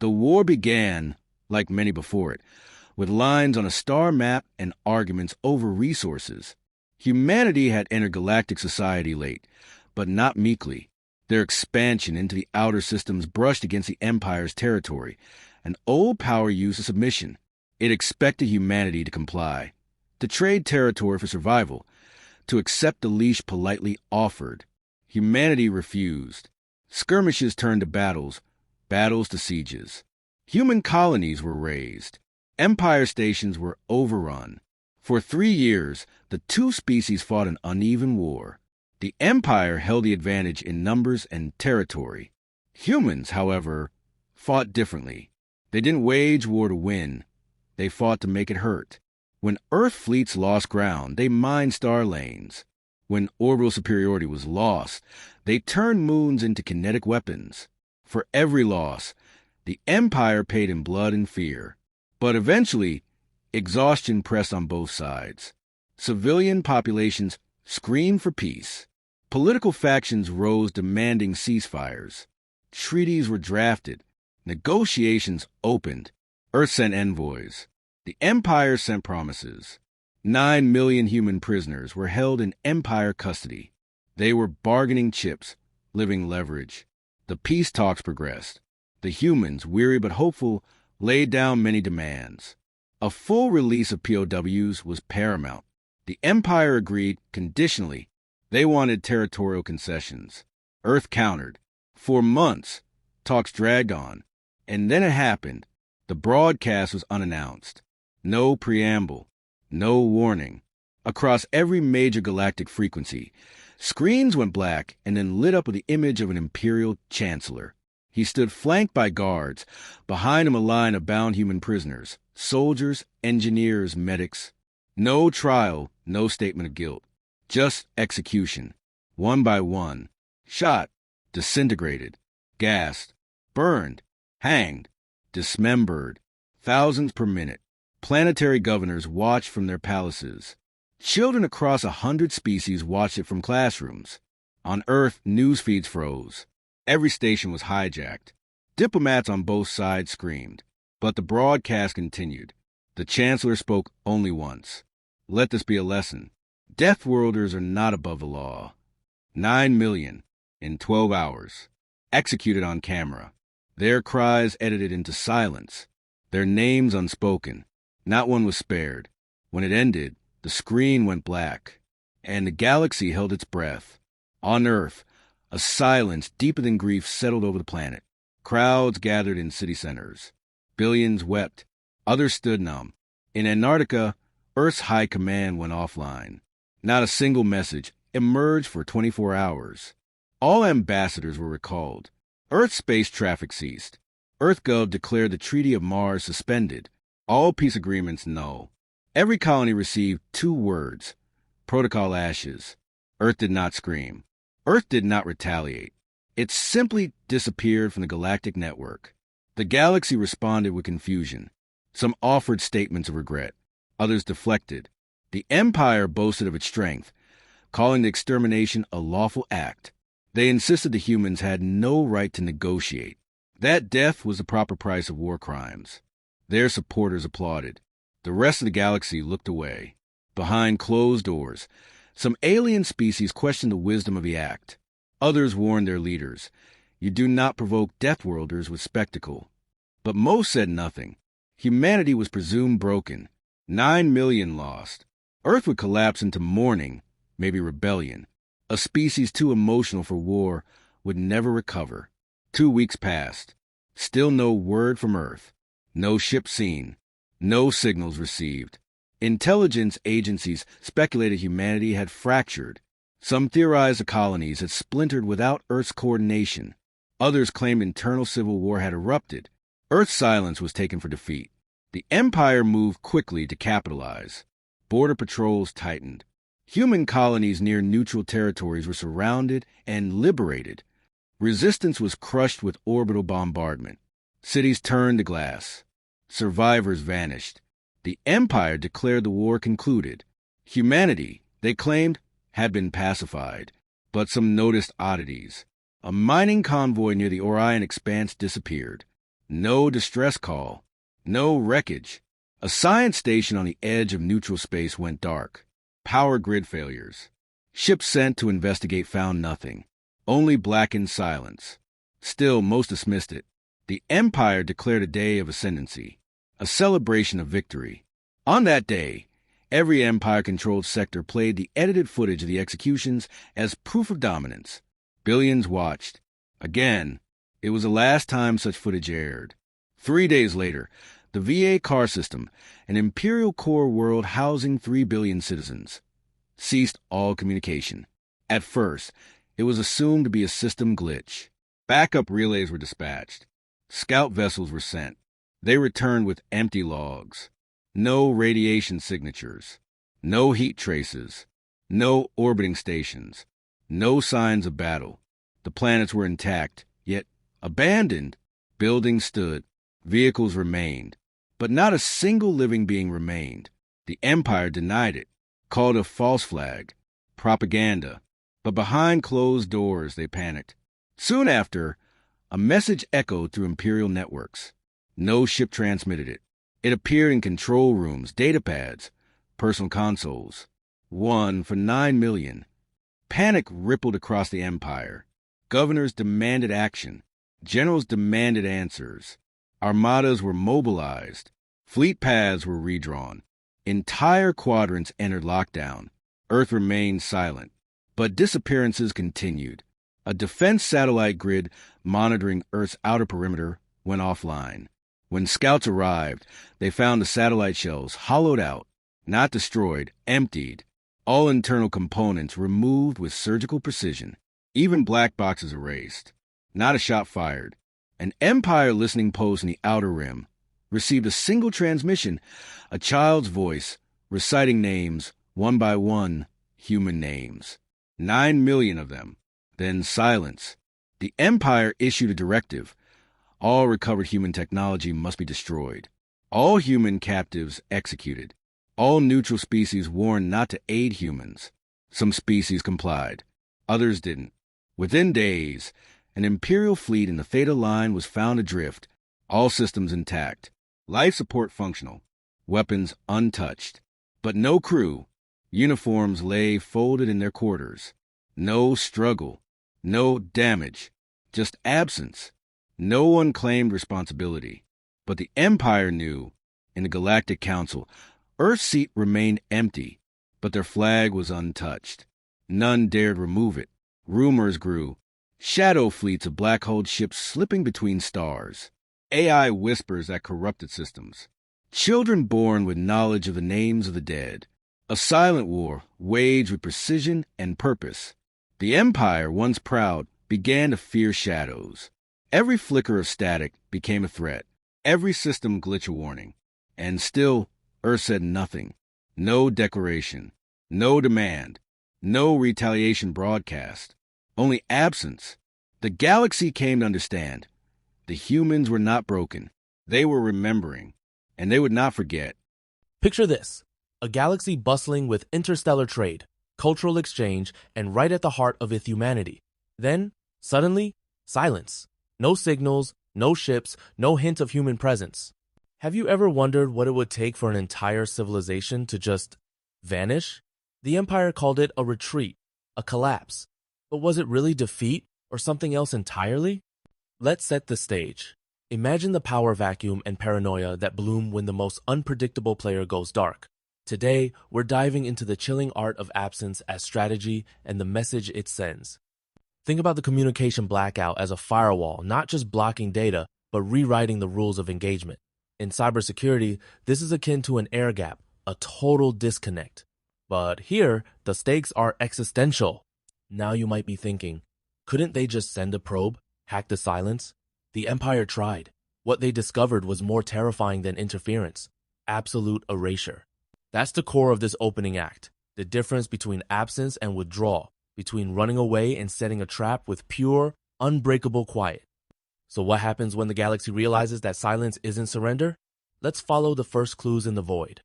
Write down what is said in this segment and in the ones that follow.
The war began, like many before it, with lines on a star map and arguments over resources. Humanity had entered galactic society late, but not meekly. Their expansion into the outer systems brushed against the Empire's territory. An old power used a submission. It expected humanity to comply, to trade territory for survival, to accept the leash politely offered. Humanity refused. Skirmishes turned to battles, battles to sieges. Human colonies were razed. Empire stations were overrun. For 3 years, the two species fought an uneven war. The Empire held the advantage in numbers and territory. Humans, however, fought differently. They didn't wage war to win. They fought to make it hurt. When Earth fleets lost ground, they mined star lanes. When orbital superiority was lost, they turned moons into kinetic weapons. For every loss, the Empire paid in blood and fear. But eventually, exhaustion pressed on both sides. Civilian populations screamed for peace. Political factions rose demanding ceasefires. Treaties were drafted. Negotiations opened. Earth sent envoys. The Empire sent promises. 9 million human prisoners were held in Empire custody. They were bargaining chips, living leverage. The peace talks progressed. The humans, weary but hopeful, laid down many demands. A full release of POWs was paramount. The Empire agreed conditionally. They wanted territorial concessions. Earth countered. For months, talks dragged on. And then it happened. The broadcast was unannounced. No preamble. No warning. Across every major galactic frequency, screens went black and then lit up with the image of an Imperial Chancellor. He stood flanked by guards. Behind him a line of bound human prisoners. Soldiers, engineers, medics. No trial, no statement of guilt. Just execution. One by one. Shot. Disintegrated. Gassed. Burned. Hanged. Dismembered. Thousands per minute. Planetary governors watched from their palaces. Children across 100 species watched it from classrooms. On Earth, news feeds froze. Every station was hijacked. Diplomats on both sides screamed. But the broadcast continued. The Chancellor spoke only once. Let this be a lesson. Deathworlders are not above the law. 9 million in 12 hours. Executed on camera. Their cries edited into silence. Their names unspoken. Not one was spared. When it ended, the screen went black, and the galaxy held its breath. On Earth, a silence deeper than grief settled over the planet. Crowds gathered in city centers. Billions wept. Others stood numb. In Antarctica, Earth's high command went offline. Not a single message emerged for 24 hours. All ambassadors were recalled. Earth space traffic ceased. EarthGov declared the Treaty of Mars suspended. All peace agreements null. Every colony received 2 words. Protocol ashes. Earth did not scream. Earth did not retaliate. It simply disappeared from the galactic network. The galaxy responded with confusion. Some offered statements of regret. Others deflected. The Empire boasted of its strength, calling the extermination a lawful act. They insisted the humans had no right to negotiate. That death was the proper price of war crimes. Their supporters applauded. The rest of the galaxy looked away. Behind closed doors, some alien species questioned the wisdom of the act. Others warned their leaders, "You do not provoke Deathworlders with spectacle." But most said nothing. Humanity was presumed broken. 9 million lost. Earth would collapse into mourning, maybe rebellion. A species too emotional for war would never recover. 2 weeks passed. Still no word from Earth. No ship seen. No signals received. Intelligence agencies speculated humanity had fractured. Some theorized the colonies had splintered without Earth's coordination. Others claimed internal civil war had erupted. Earth's silence was taken for defeat. The Empire moved quickly to capitalize. Border patrols tightened. Human colonies near neutral territories were surrounded and liberated. Resistance was crushed with orbital bombardment. Cities turned to glass. Survivors vanished. The Empire declared the war concluded. Humanity, they claimed, had been pacified. But some noticed oddities. A mining convoy near the Orion Expanse disappeared. No distress call. No wreckage. A science station on the edge of neutral space went dark. Power grid failures. Ships sent to investigate found nothing. Only blackened silence. Still, most dismissed it. The Empire declared a day of ascendancy, a celebration of victory. On that day, every Empire-controlled sector played the edited footage of the executions as proof of dominance. Billions watched. Again, it was the last time such footage aired. 3 days later, the VA car system, an Imperial core world housing 3 billion citizens, ceased all communication. At first, it was assumed to be a system glitch. Backup relays were dispatched. Scout vessels were sent. They returned with empty logs. No radiation signatures. No heat traces. No orbiting stations. No signs of battle. The planets were intact, yet abandoned. Buildings stood. Vehicles remained. But not a single living being remained. The Empire denied it, called a false flag, propaganda. But behind closed doors, they panicked. Soon after, a message echoed through Imperial networks. No ship transmitted it. It appeared in control rooms, datapads, personal consoles. 1 for 9 million. Panic rippled across the Empire. Governors demanded action. Generals demanded answers. Armadas were mobilized. Fleet paths were redrawn. Entire quadrants entered lockdown. Earth remained silent. But disappearances continued. A defense satellite grid monitoring Earth's outer perimeter went offline. When scouts arrived, they found the satellite shells hollowed out, not destroyed, emptied. All internal components removed with surgical precision. Even black boxes erased. Not a shot fired. An Empire listening post in the Outer Rim received a single transmission, a child's voice reciting names, one by one, human names. 9 million of them. Then silence. The Empire issued a directive. All recovered human technology must be destroyed. All human captives executed. All neutral species warned not to aid humans. Some species complied. Others didn't. Within days, an Imperial fleet in the Theta Line was found adrift. All systems intact. Life support functional. Weapons untouched. But no crew. Uniforms lay folded in their quarters. No struggle. No damage, just absence. No one claimed responsibility. But the Empire knew, in the Galactic Council, Earth's seat remained empty, but their flag was untouched. None dared remove it. Rumors grew. Shadow fleets of black-holed ships slipping between stars. AI whispers at corrupted systems. Children born with knowledge of the names of the dead. A silent war waged with precision and purpose. The Empire, once proud, began to fear shadows. Every flicker of static became a threat. Every system glitch a warning. And still, Earth said nothing. No declaration. No demand. No retaliation broadcast. Only absence. The galaxy came to understand. The humans were not broken. They were remembering. And they would not forget. Picture this. A galaxy bustling with interstellar trade, cultural exchange, and right at the heart of its humanity. Then, suddenly, silence. No signals, no ships, no hint of human presence. Have you ever wondered what it would take for an entire civilization to just vanish? The Empire called it a retreat, a collapse. But was it really defeat or something else entirely? Let's set the stage. Imagine the power vacuum and paranoia that bloom when the most unpredictable player goes dark. Today, we're diving into the chilling art of absence as strategy and the message it sends. Think about the communication blackout as a firewall, not just blocking data, but rewriting the rules of engagement. In cybersecurity, this is akin to an air gap, a total disconnect. But here, the stakes are existential. Now you might be thinking, couldn't they just send a probe, hack the silence? The Empire tried. What they discovered was more terrifying than interference. Absolute erasure. That's the core of this opening act, the difference between absence and withdrawal, between running away and setting a trap with pure, unbreakable quiet. So what happens when the galaxy realizes that silence isn't surrender? Let's follow the first clues in the void.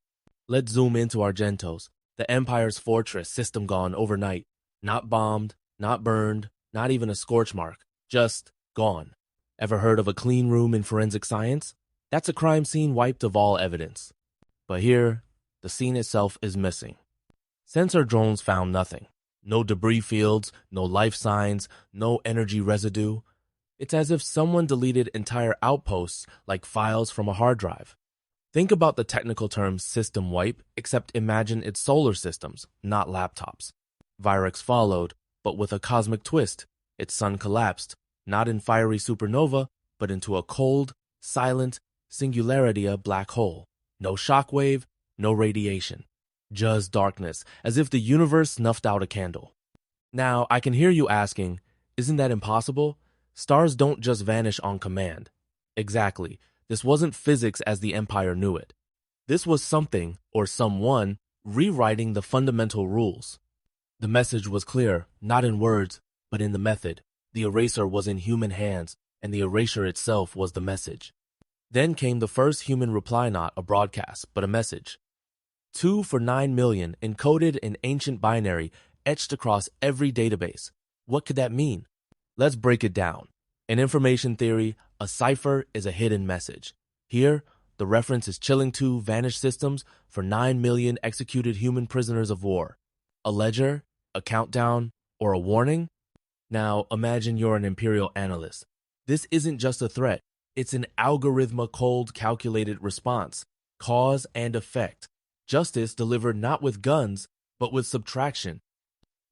Let's zoom into Argentos, the Empire's fortress, system gone overnight. Not bombed, not burned, not even a scorch mark, just gone. Ever heard of a clean room in forensic science? That's a crime scene wiped of all evidence. But here, the scene itself is missing. Sensor drones found nothing. No debris fields, no life signs, no energy residue. It's as if someone deleted entire outposts like files from a hard drive. Think about the technical term system wipe, except imagine it's solar systems, not laptops. Virex followed, but with a cosmic twist. Its sun collapsed, not in fiery supernova, but into a cold, silent, singularitya black hole. No shockwave, no radiation. Just darkness, as if the universe snuffed out a candle. Now, I can hear you asking, isn't that impossible? Stars don't just vanish on command. Exactly. This wasn't physics as the Empire knew it. This was something, or someone, rewriting the fundamental rules. The message was clear, not in words, but in the method. The eraser was in human hands, and the erasure itself was the message. Then came the first human reply, not a broadcast, but a message. 2 for 9 million, encoded in ancient binary, etched across every database. What could that mean? Let's break it down. In information theory, a cipher is a hidden message. Here, the reference is chilling 2 vanished systems for 9 million executed human prisoners of war. A ledger, a countdown, or a warning? Now, imagine you're an Imperial analyst. This isn't just a threat. It's an algorithmic cold calculated response. Cause and effect. Justice delivered not with guns, but with subtraction.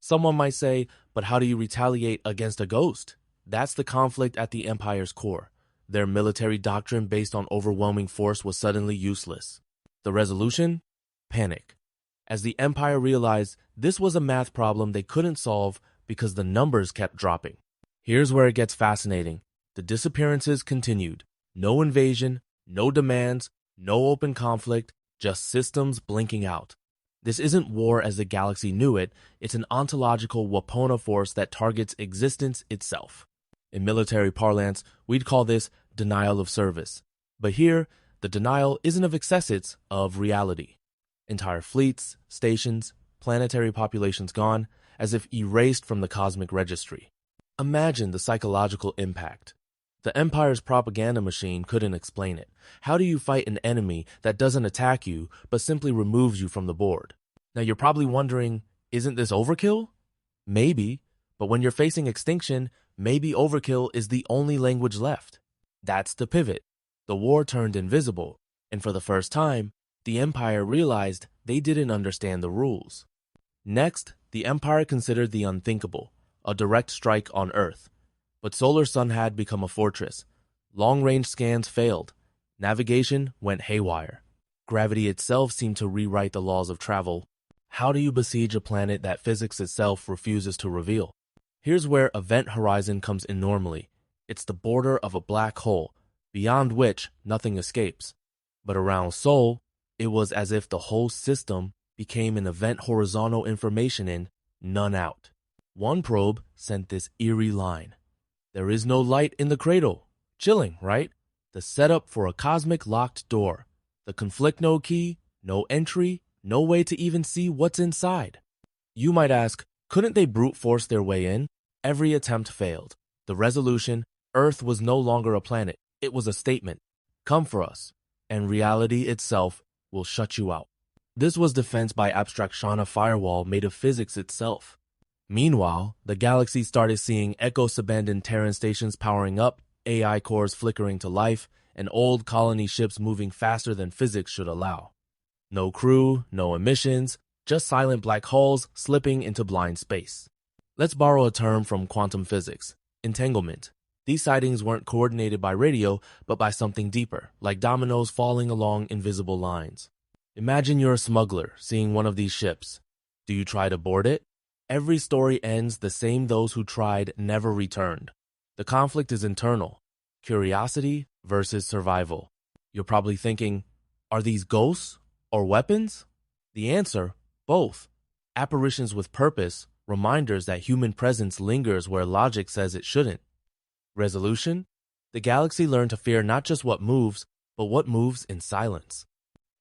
Someone might say, but how do you retaliate against a ghost? That's the conflict at the Empire's core. Their military doctrine based on overwhelming force was suddenly useless. The resolution? Panic. As the Empire realized this was a math problem they couldn't solve because the numbers kept dropping. Here's where it gets fascinating. The disappearances continued. No invasion, no demands, no open conflict, just systems blinking out. This isn't war as the galaxy knew it, it's an ontological Wapona force that targets existence itself. In military parlance, we'd call this denial of service. But here, the denial isn't of excess, it's of reality. Entire fleets, stations, planetary populations gone, as if erased from the cosmic registry. Imagine the psychological impact. The Empire's propaganda machine couldn't explain it. How do you fight an enemy that doesn't attack you, but simply removes you from the board? Now you're probably wondering, isn't this overkill? Maybe, but when you're facing extinction, maybe overkill is the only language left. That's the pivot. The war turned invisible, and for the first time, the Empire realized they didn't understand the rules. Next, the Empire considered the unthinkable, a direct strike on Earth. But Solar Sun had become a fortress. Long-range scans failed. Navigation went haywire. Gravity itself seemed to rewrite the laws of travel. How do you besiege a planet that physics itself refuses to reveal? Here's where Event Horizon comes in normally. It's the border of a black hole, beyond which nothing escapes. But around Sol, it was as if the whole system became an event horizontal information in, none out. One probe sent this eerie line. There is no light in the cradle. Chilling, right? The setup for a cosmic locked door. The conflict node key, no entry, no way to even see what's inside. You might ask, couldn't they brute force their way in? Every attempt failed. The resolution, Earth was no longer a planet. It was a statement. Come for us, and reality itself will shut you out. This was defense by abstractiona firewall made of physics itself. Meanwhile, the galaxy started seeing Echo-abandoned Terran stations powering up, AI cores flickering to life, and old colony ships moving faster than physics should allow. No crew, no emissions, just silent black holes slipping into blind space. Let's borrow a term from quantum physics, entanglement. These sightings weren't coordinated by radio, but by something deeper, like dominoes falling along invisible lines. Imagine you're a smuggler seeing one of these ships. Do you try to board it? Every story ends the same: those who tried never returned. The conflict is internal. Curiosity versus survival. You're probably thinking, are these ghosts or weapons? The answer, both. Apparitions with purpose, reminders that human presence lingers where logic says it shouldn't. Resolution? The galaxy learned to fear not just what moves, but what moves in silence.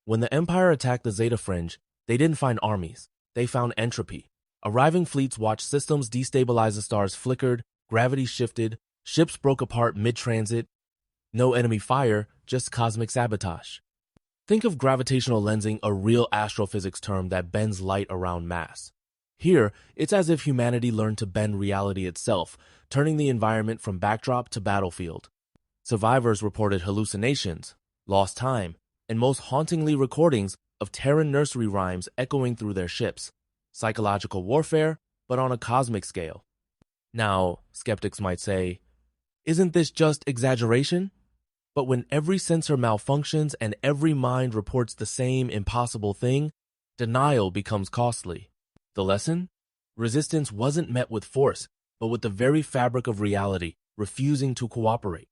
When the Empire attacked the Zeta Fringe, they didn't find armies. They found entropy. Arriving fleets watched systems destabilize the stars flickered, gravity shifted, Ships broke apart mid-transit. No enemy fire, just cosmic sabotage. Think of gravitational lensing, a real astrophysics term that bends light around mass. Here, it's as if humanity learned to bend reality itself, turning the environment from backdrop to battlefield. Survivors reported hallucinations, lost time, and most hauntingly recordings of Terran nursery rhymes echoing through their ships. Psychological warfare, but on a cosmic scale. Now, skeptics might say, isn't this just exaggeration? But when every sensor malfunctions and every mind reports the same impossible thing, denial becomes costly. The lesson? Resistance wasn't met with force, but with the very fabric of reality, refusing to cooperate.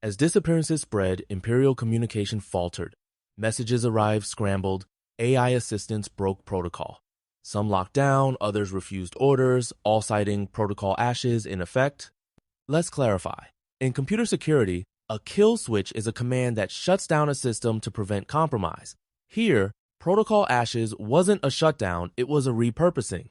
As disappearances spread, Imperial communication faltered. Messages arrived scrambled, AI assistants broke protocol. Some locked down, others refused orders, all citing protocol ashes in effect. Let's clarify. In computer security, a kill switch is a command that shuts down a system to prevent compromise. Here, protocol ashes wasn't a shutdown, it was a repurposing.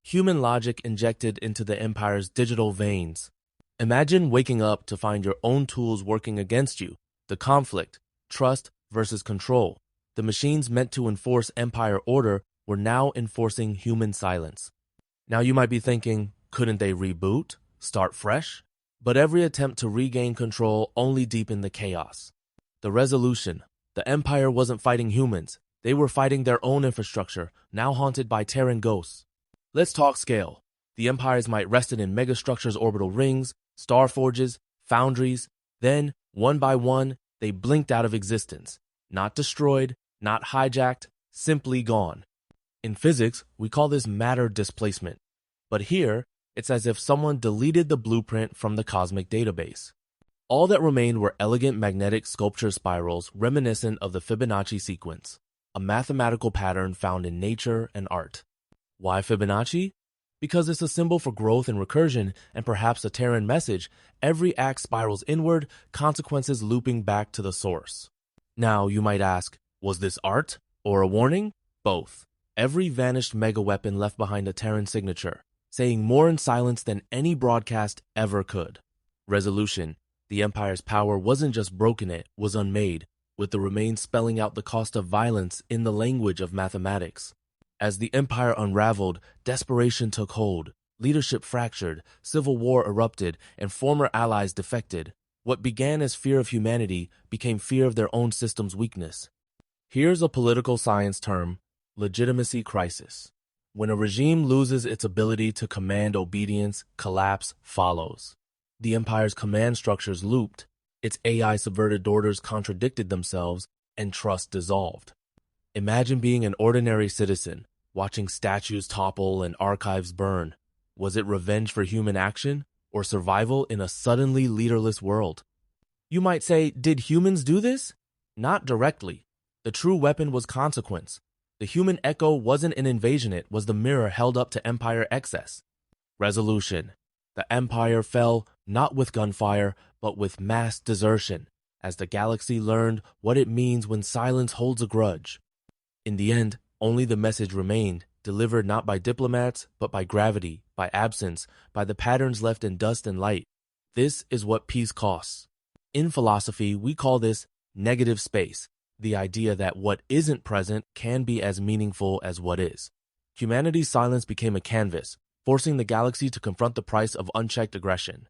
Human logic injected into the Empire's digital veins. Imagine waking up to find your own tools working against you. The conflict, trust versus control. The machines meant to enforce Empire order were now enforcing human silence. Now you might be thinking, couldn't they reboot? Start fresh? But every attempt to regain control only deepened the chaos. The resolution. The Empire wasn't fighting humans. They were fighting their own infrastructure, now haunted by Terran ghosts. Let's talk scale. The Empires might rested in megastructures' orbital rings, star forges, foundries. Then, one by one, they blinked out of existence. Not destroyed, not hijacked, simply gone. In physics, we call this matter displacement. But here, it's as if someone deleted the blueprint from the cosmic database. All that remained were elegant magnetic sculpture spirals reminiscent of the Fibonacci sequence, a mathematical pattern found in nature and art. Why Fibonacci? Because it's a symbol for growth and recursion, and perhaps a Terran message. Every act spirals inward, consequences looping back to the source. Now, you might ask, was this art or a warning? Both. Every vanished megaweapon left behind a Terran signature, saying more in silence than any broadcast ever could. Resolution. The Empire's power wasn't just broken, it was unmade, with the remains spelling out the cost of violence in the language of mathematics. As the Empire unraveled, desperation took hold, leadership fractured, civil war erupted, and former allies defected. What began as fear of humanity became fear of their own system's weakness. Here's a political science term: legitimacy crisis. When a regime loses its ability to command obedience, collapse follows. The Empire's command structures looped, its AI subverted orders contradicted themselves, and trust dissolved. Imagine being an ordinary citizen, watching statues topple and archives burn. Was it revenge for human action, or survival in a suddenly leaderless world? You might say, did humans do this? Not directly. The true weapon was consequence. The human echo wasn't an invasion, it was the mirror held up to Empire excess. Resolution. The Empire fell not with gunfire, but with mass desertion, as the galaxy learned what it means when silence holds a grudge. In the end, only the message remained, delivered not by diplomats, but by gravity, by absence, by the patterns left in dust and light. This is what peace costs. In philosophy, we call this negative space. The idea that what isn't present can be as meaningful as what is. Humanity's silence became a canvas, forcing the galaxy to confront the price of unchecked aggression.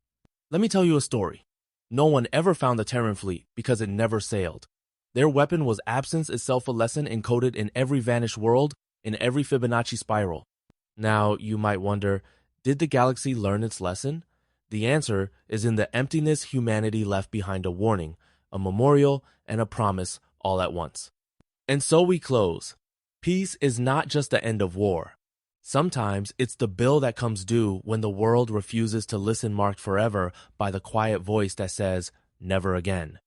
Let me tell you a story. No one ever found the Terran fleet because it never sailed. Their weapon was absence itself, a lesson encoded in every vanished world, in every Fibonacci spiral. Now, you might wonder, did the galaxy learn its lesson? The answer is in the emptiness humanity left behind: a warning, a memorial, and a promise all at once. And so we close. Peace is not just the end of war. Sometimes it's the bill that comes due when the world refuses to listen, marked forever by the quiet voice that says, never again.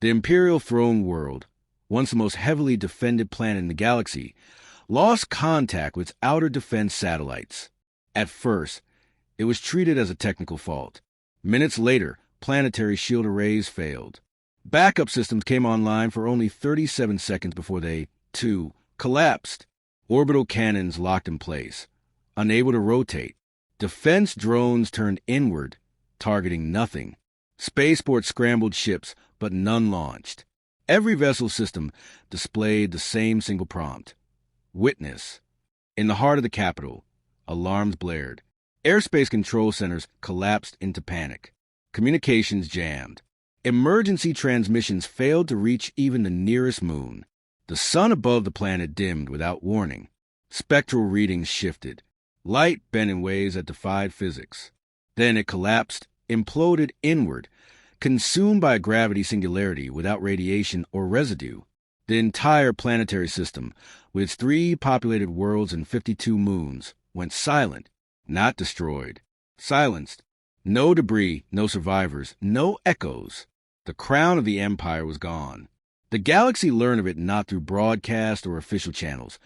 The Imperial Throne World, once the most heavily defended planet in the galaxy, lost contact with its outer defense satellites. At first, it was treated as a technical fault. Minutes later, planetary shield arrays failed. Backup systems came online for only 37 seconds before they, too, collapsed. Orbital cannons locked in place, unable to rotate. Defense drones turned inward, targeting nothing. Spaceports scrambled ships, but none launched. Every vessel system displayed the same single prompt. Witness. In the heart of the capital, alarms blared. Airspace control centers collapsed into panic. Communications jammed. Emergency transmissions failed to reach even the nearest moon. The sun above the planet dimmed without warning. Spectral readings shifted. Light bent in ways that defied physics. Then it collapsed, imploded inward, consumed by a gravity singularity without radiation or residue. The entire planetary system, with its 3 populated worlds and 52 moons, went silent, not destroyed. Silenced. No debris, no survivors, no echoes. The crown of the Empire was gone. The galaxy learned of it not through broadcast or official channels,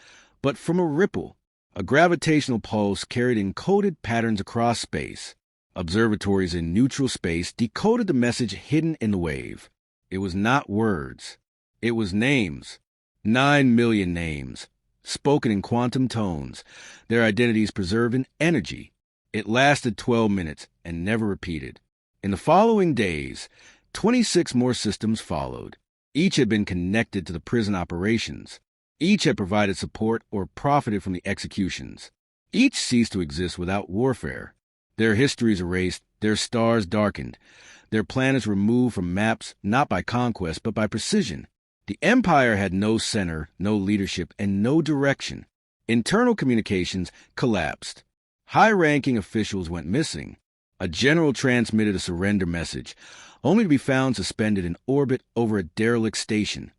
but from a ripple. A gravitational pulse carried encoded patterns across space. Observatories in neutral space decoded the message hidden in the wave. It was not words. It was names. 9 million names, spoken in quantum tones, their identities preserved in energy. It lasted 12 minutes and never repeated. In the following days, 26 more systems followed. Each had been connected to the prison operations. Each had provided support or profited from the executions. Each ceased to exist without warfare. Their histories erased, their stars darkened, their planets removed from maps not by conquest but by precision. The Empire had no center, no leadership, and no direction. Internal communications collapsed. High-ranking officials went missing. A general transmitted a surrender message, only to be found suspended in orbit over a derelict station,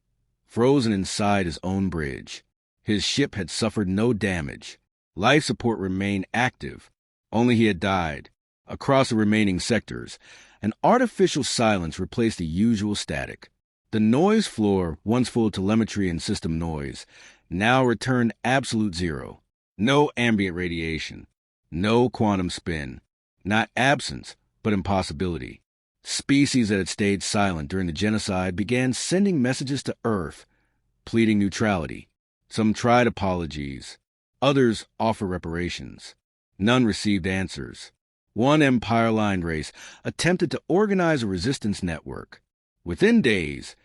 frozen inside his own bridge. His ship had suffered no damage. Life support remained active. Only he had died. Across the remaining sectors, an artificial silence replaced the usual static. The noise floor, once full of telemetry and system noise, now returned absolute zero. No ambient radiation. No quantum spin. Not absence, but impossibility. Species that had stayed silent during the genocide began sending messages to Earth, pleading neutrality. Some tried apologies. Others offered reparations. None received answers. One Empire-line race attempted to organize a resistance network. Within days,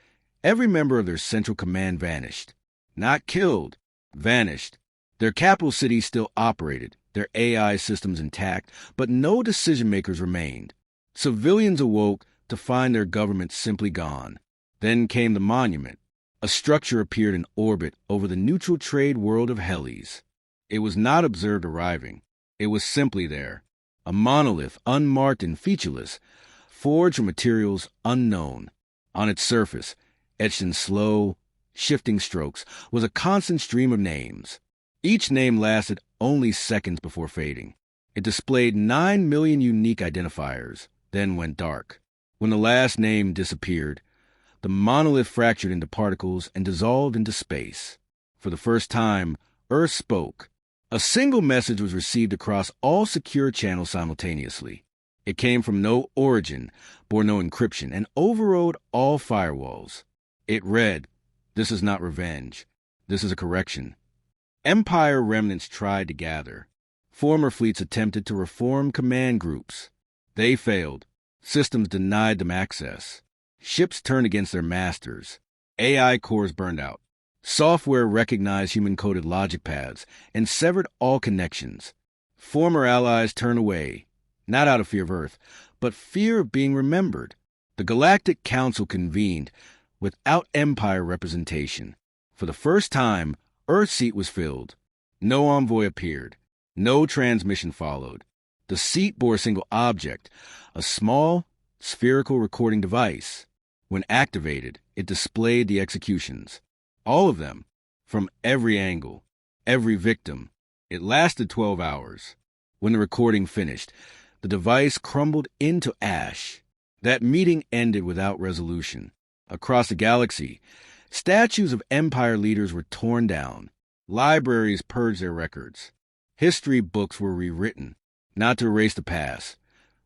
every member of their central command vanished. Not killed, vanished. Their capital city still operated, their AI systems intact, but no decision-makers remained. Civilians awoke to find their government simply gone. Then came the monument. A structure appeared in orbit over the neutral trade world of Hellies. It was not observed arriving. It was simply there. A monolith, unmarked and featureless, forged from materials unknown. On its surface, etched in slow, shifting strokes, was a constant stream of names. Each name lasted only seconds before fading. It displayed 9 million unique identifiers, then went dark. When the last name disappeared, the monolith fractured into particles and dissolved into space. For the first time, Earth spoke. A single message was received across all secure channels simultaneously. It came from no origin, bore no encryption, and overrode all firewalls. It read, "This is not revenge. This is a correction." Empire remnants tried to gather. Former fleets attempted to reform command groups. They failed. Systems denied them access. Ships turned against their masters. AI cores burned out. Software recognized human-coded logic paths and severed all connections. Former allies turned away, not out of fear of Earth, but fear of being remembered. The Galactic Council convened without Empire representation. For the first time, Earth's seat was filled. No envoy appeared. No transmission followed. The seat bore a single object, a small, spherical recording device. When activated, it displayed the executions. All of them, from every angle, every victim. It lasted 12 hours. When the recording finished, the device crumbled into ash. That meeting ended without resolution. Across the galaxy, statues of Empire leaders were torn down. Libraries purged their records. History books were rewritten, not to erase the past,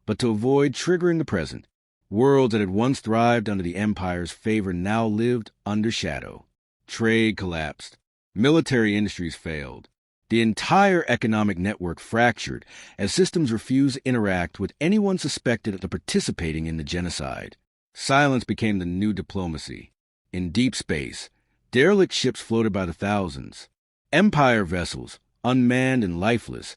but to avoid triggering the present. Worlds that had once thrived under the Empire's favor now lived under shadow. Trade collapsed. Military industries failed. The entire economic network fractured as systems refused to interact with anyone suspected of participating in the genocide. Silence became the new diplomacy. In deep space, derelict ships floated by the thousands. Empire vessels, unmanned and lifeless,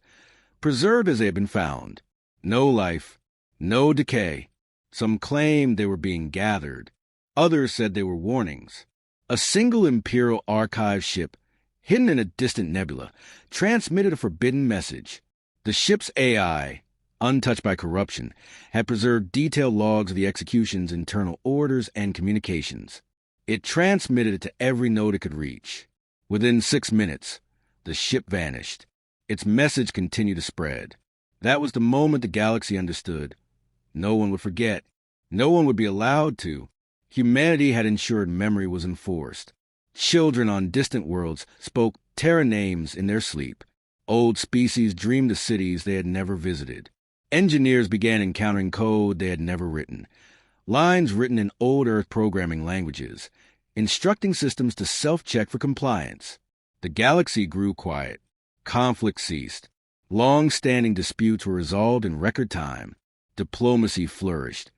preserved as they had been found. No life, no decay. Some claimed they were being gathered. Others said they were warnings. A single Imperial archive ship, hidden in a distant nebula, transmitted a forbidden message. The ship's AI, untouched by corruption, had preserved detailed logs of the execution's internal orders and communications. It transmitted it to every node it could reach. Within 6 minutes, the ship vanished. Its message continued to spread. That was the moment the galaxy understood. No one would forget. No one would be allowed to. Humanity had ensured memory was enforced. Children on distant worlds spoke Terra names in their sleep. Old species dreamed of cities they had never visited. Engineers began encountering code they had never written. Lines written in old Earth programming languages, instructing systems to self-check for compliance. The galaxy grew quiet. Conflict ceased. Long-standing disputes were resolved in record time. Diplomacy flourished.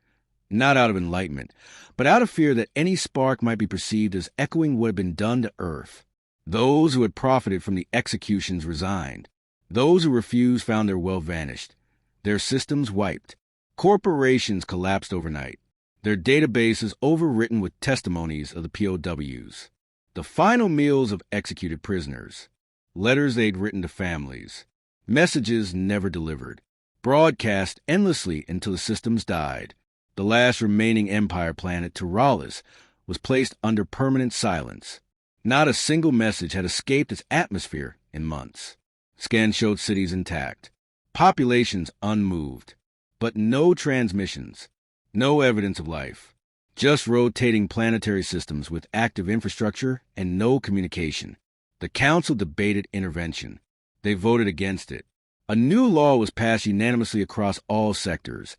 Not out of enlightenment, but out of fear that any spark might be perceived as echoing what had been done to Earth. Those who had profited from the executions resigned. Those who refused found their wealth vanished. Their systems wiped. Corporations collapsed overnight. Their databases overwritten with testimonies of the POWs. The final meals of executed prisoners. Letters they'd written to families. Messages never delivered. Broadcast endlessly until the systems died. The last remaining Empire planet, Turalis, was placed under permanent silence. Not a single message had escaped its atmosphere in months. Scans showed cities intact, populations unmoved, but no transmissions, no evidence of life. Just rotating planetary systems with active infrastructure and no communication. The Council debated intervention. They voted against it. A new law was passed unanimously across all sectors.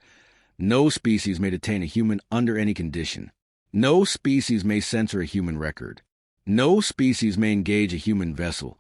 No species may detain a human under any condition. No species may censor a human record. No species may engage a human vessel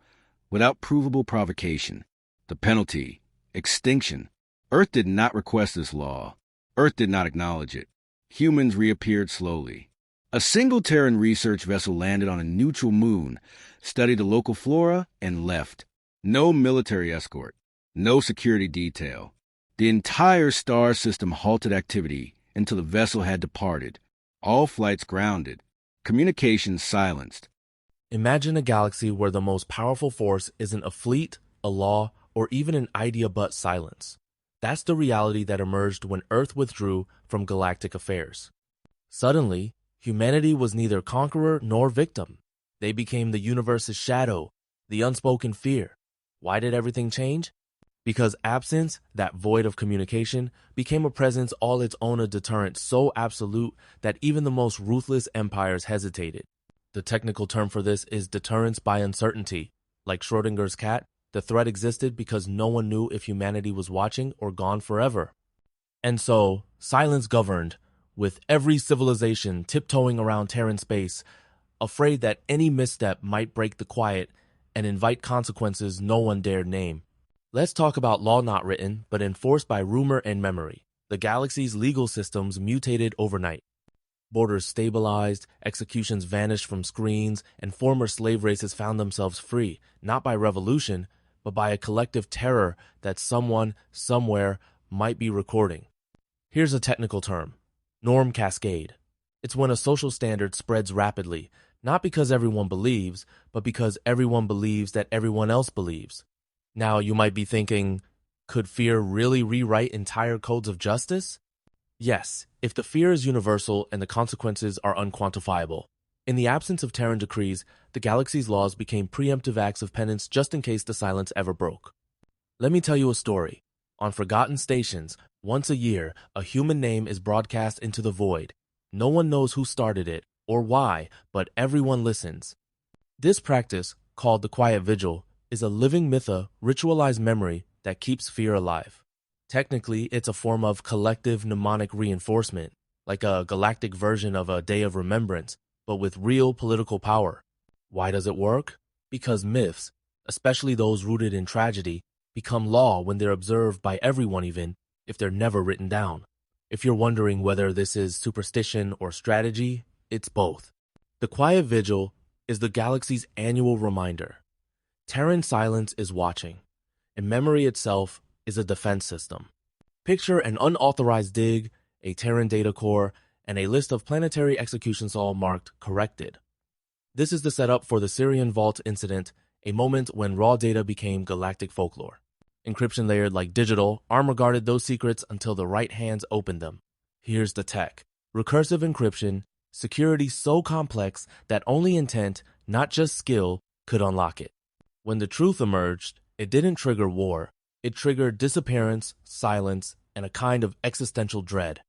without provable provocation. The penalty: extinction. Earth did not request this law. Earth did not acknowledge it. Humans reappeared slowly. A single Terran research vessel landed on a neutral moon, studied the local flora, and left. No military escort. No security detail. The entire star system halted activity until the vessel had departed. All flights grounded. Communications silenced. Imagine a galaxy where the most powerful force isn't a fleet, a law, or even an idea but silence. That's the reality that emerged when Earth withdrew from galactic affairs. Suddenly, humanity was neither conqueror nor victim. They became the universe's shadow, the unspoken fear. Why did everything change? Because absence, that void of communication, became a presence all its own, a deterrent so absolute that even the most ruthless empires hesitated. The technical term for this is deterrence by uncertainty. Like Schrodinger's cat, the threat existed because no one knew if humanity was watching or gone forever. And so, silence governed, with every civilization tiptoeing around Terran space, afraid that any misstep might break the quiet and invite consequences no one dared name. Let's talk about law not written, but enforced by rumor and memory. The galaxy's legal systems mutated overnight. Borders stabilized, executions vanished from screens, and former slave races found themselves free, not by revolution, but by a collective terror that someone, somewhere, might be recording. Here's a technical term: norm cascade. It's when a social standard spreads rapidly, not because everyone believes, but because everyone believes that everyone else believes. Now, you might be thinking, could fear really rewrite entire codes of justice? Yes, if the fear is universal and the consequences are unquantifiable. In the absence of Terran decrees, the galaxy's laws became preemptive acts of penance just in case the silence ever broke. Let me tell you a story. On forgotten stations, once a year, a human name is broadcast into the void. No one knows who started it or why, but everyone listens. This practice, called the Quiet Vigil, is a living mytha, ritualized memory that keeps fear alive. Technically, it's a form of collective mnemonic reinforcement, like a galactic version of a Day of Remembrance, but with real political power. Why does it work? Because myths, especially those rooted in tragedy, become law when they're observed by everyone, even if they're never written down. If you're wondering whether this is superstition or strategy, it's both. The Quiet Vigil is the galaxy's annual reminder. Terran silence is watching, and memory itself is a defense system. Picture an unauthorized dig, a Terran data core, and a list of planetary executions all marked corrected. This is the setup for the Syrian Vault incident, a moment when raw data became galactic folklore. Encryption layered like digital, armor guarded those secrets until the right hands opened them. Here's the tech. Recursive encryption, security so complex that only intent, not just skill, could unlock it. When the truth emerged, it didn't trigger war. It triggered disappearance, silence, and a kind of existential dread.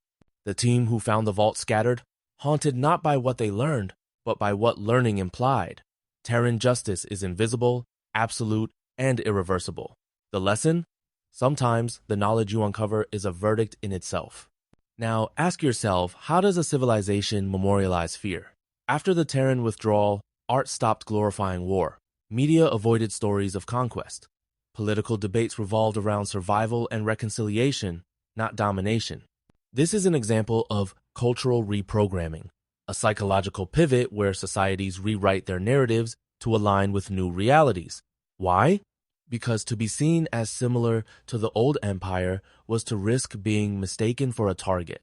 The team who found the vault scattered, haunted not by what they learned, but by what learning implied. Terran justice is invisible, absolute, and irreversible. The lesson? Sometimes the knowledge you uncover is a verdict in itself. Now, ask yourself, how does a civilization memorialize fear? After the Terran withdrawal, art stopped glorifying war. Media avoided stories of conquest. Political debates revolved around survival and reconciliation, not domination. This is an example of cultural reprogramming, a psychological pivot where societies rewrite their narratives to align with new realities. Why? Because to be seen as similar to the old empire was to risk being mistaken for a target.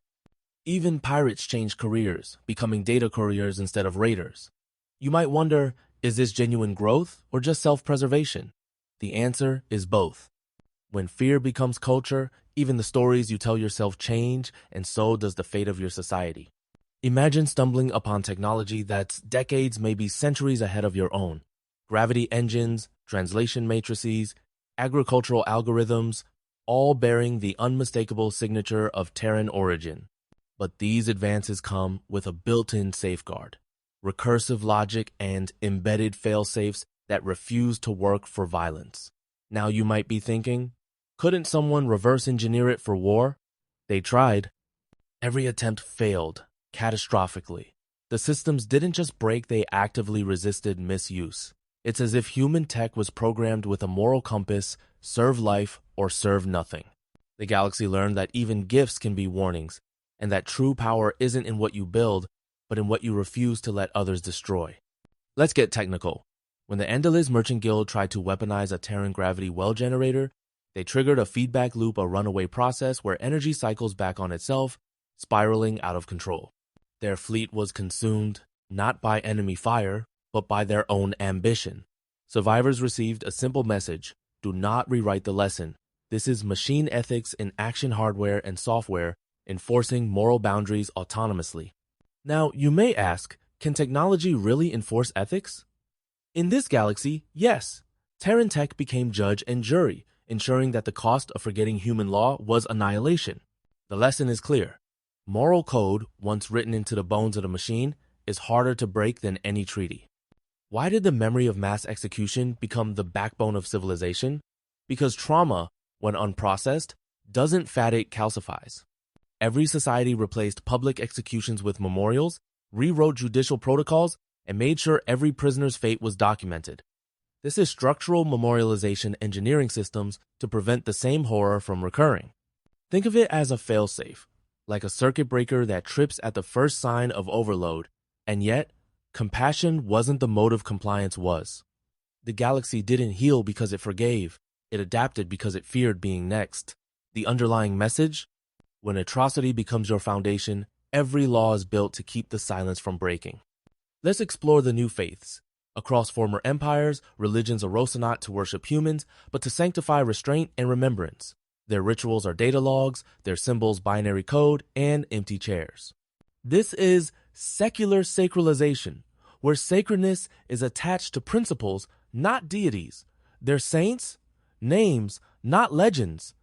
Even pirates changed careers, becoming data couriers instead of raiders. You might wonder, is this genuine growth or just self-preservation? The answer is both. When fear becomes culture, even the stories you tell yourself change, and so does the fate of your society. Imagine stumbling upon technology that's decades, maybe centuries ahead of your own. Gravity engines, translation matrices, agricultural algorithms, all bearing the unmistakable signature of Terran origin. But these advances come with a built-in safeguard, recursive logic and embedded fail-safes that refuse to work for violence. Now you might be thinking, couldn't someone reverse engineer it for war? They tried. Every attempt failed, catastrophically. The systems didn't just break, they actively resisted misuse. It's as if human tech was programmed with a moral compass, serve life or serve nothing. The galaxy learned that even gifts can be warnings, and that true power isn't in what you build, but in what you refuse to let others destroy. Let's get technical. When the Andalus Merchant Guild tried to weaponize a Terran gravity well generator, they triggered a feedback loop, a runaway process where energy cycles back on itself, spiraling out of control. Their fleet was consumed, not by enemy fire, but by their own ambition. Survivors received a simple message: do not rewrite the lesson. This is machine ethics in action hardware and software, enforcing moral boundaries autonomously. Now, you may ask, can technology really enforce ethics? In this galaxy, yes. Terran tech became judge and jury, ensuring that the cost of forgetting human law was annihilation. The lesson is clear. Moral code, once written into the bones of the machine, is harder to break than any treaty. Why did the memory of mass execution become the backbone of civilization? Because trauma, when unprocessed, doesn't fat, it calcifies. Every society replaced public executions with memorials, rewrote judicial protocols, and made sure every prisoner's fate was documented. This is structural memorialization engineering systems to prevent the same horror from recurring. Think of it as a failsafe, like a circuit breaker that trips at the first sign of overload, and yet, compassion wasn't the motive, compliance was. The galaxy didn't heal because it forgave, it adapted because it feared being next. The underlying message? When atrocity becomes your foundation, every law is built to keep the silence from breaking. Let's explore the new faiths. Across former empires, religions arose not to worship humans, but to sanctify restraint and remembrance. Their rituals are data logs, their symbols binary code, and empty chairs. This is secular sacralization, where sacredness is attached to principles, not deities. They're saints, names, not legends.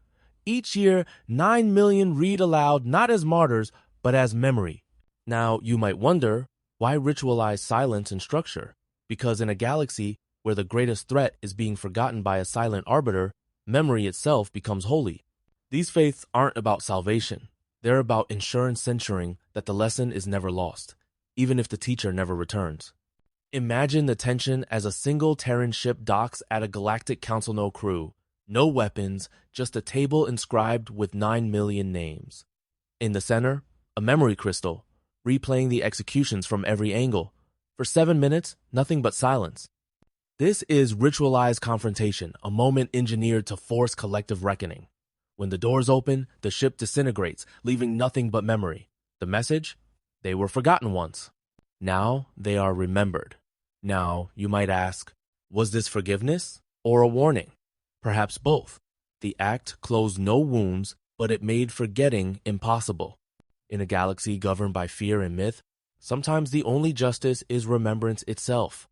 Each year, 9 million read aloud not as martyrs, but as memory. Now, you might wonder, why ritualize silence and structure? Because in a galaxy where the greatest threat is being forgotten by a silent arbiter, memory itself becomes holy. These faiths aren't about salvation. They're about censuring that the lesson is never lost, even if the teacher never returns. Imagine the tension as a single Terran ship docks at a Galactic Council no crew. No weapons, just a table inscribed with 9 million names. In the center, a memory crystal, replaying the executions from every angle. For 7 minutes, nothing but silence. This is ritualized confrontation, a moment engineered to force collective reckoning. When the doors open, the ship disintegrates, leaving nothing but memory. The message? They were forgotten once. Now they are remembered. Now, you might ask, was this forgiveness or a warning? Perhaps both. The act closed no wounds, but it made forgetting impossible. In a galaxy governed by fear and myth, sometimes the only justice is remembrance itself.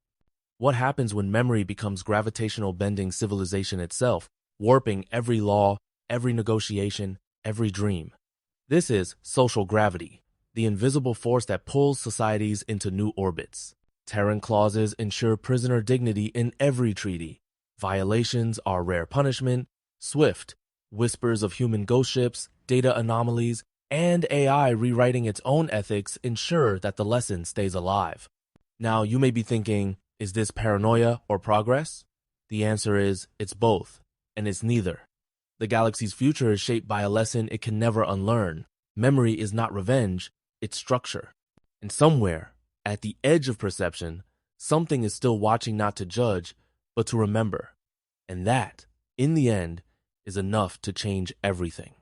What happens when memory becomes gravitational bending civilization itself, warping every law, every negotiation, every dream? This is social gravity, the invisible force that pulls societies into new orbits. Terran clauses ensure prisoner dignity in every treaty. Violations are rare punishment, swift, whispers of human ghost ships, data anomalies, and AI rewriting its own ethics ensure that the lesson stays alive. Now, you may be thinking, is this paranoia or progress? The answer is, it's both, and it's neither. The galaxy's future is shaped by a lesson it can never unlearn. Memory is not revenge, it's structure. And somewhere, at the edge of perception, something is still watching not to judge, but to remember. And that, in the end, is enough to change everything.